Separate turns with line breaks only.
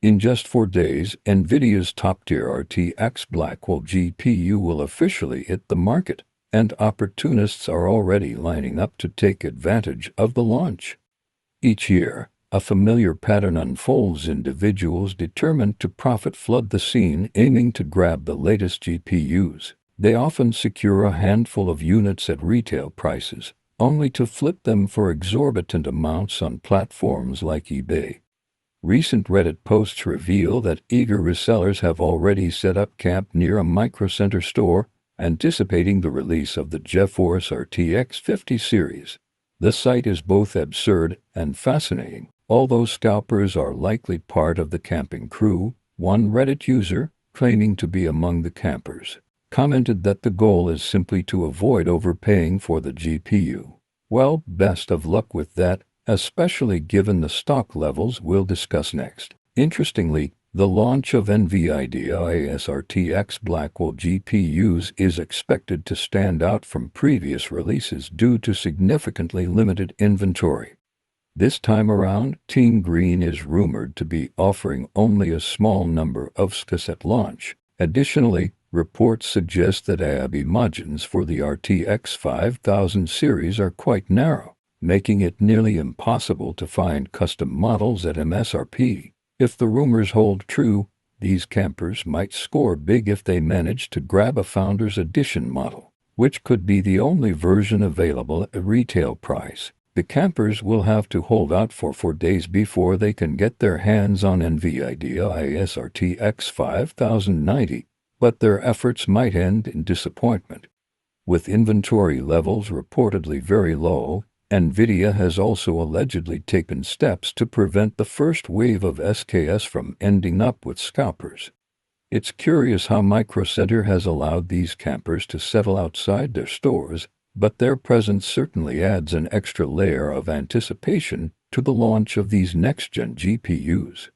In just 4 days, NVIDIA's top-tier RTX Blackwell GPU will officially hit the market, and opportunists are already lining up to take advantage of the launch. Each year, a familiar pattern unfolds: individuals determined to profit flood the scene, aiming to grab the latest GPUs. They often secure a handful of units at retail prices, only to flip them for exorbitant amounts on platforms like eBay. Recent Reddit posts reveal that eager resellers have already set up camp near a Micro Center store, anticipating the release of the GeForce RTX 50 series. The sight is both absurd and fascinating. Although scalpers are likely part of the camping crew, one Reddit user, claiming to be among the campers, commented that the goal is simply to avoid overpaying for the GPU. Well, best of luck with that, especially given the stock levels we'll discuss next. Interestingly, the launch of NVIDIA's RTX Blackwell GPUs is expected to stand out from previous releases due to significantly limited inventory. This time around, Team Green is rumored to be offering only a small number of SKUs at launch. Additionally, reports suggest that AIB margins for the RTX 5000 series are quite narrow, making it nearly impossible to find custom models at MSRP. If the rumors hold true, these campers might score big if they manage to grab a Founders Edition model, which could be the only version available at retail price. The campers will have to hold out for 4 days before they can get their hands on NVIDIA's RTX 5090, but their efforts might end in disappointment. With inventory levels reportedly very low, NVIDIA has also allegedly taken steps to prevent the first wave of SKUs from ending up with scalpers. It's curious how Micro Center has allowed these campers to settle outside their stores, but their presence certainly adds an extra layer of anticipation to the launch of these next-gen GPUs.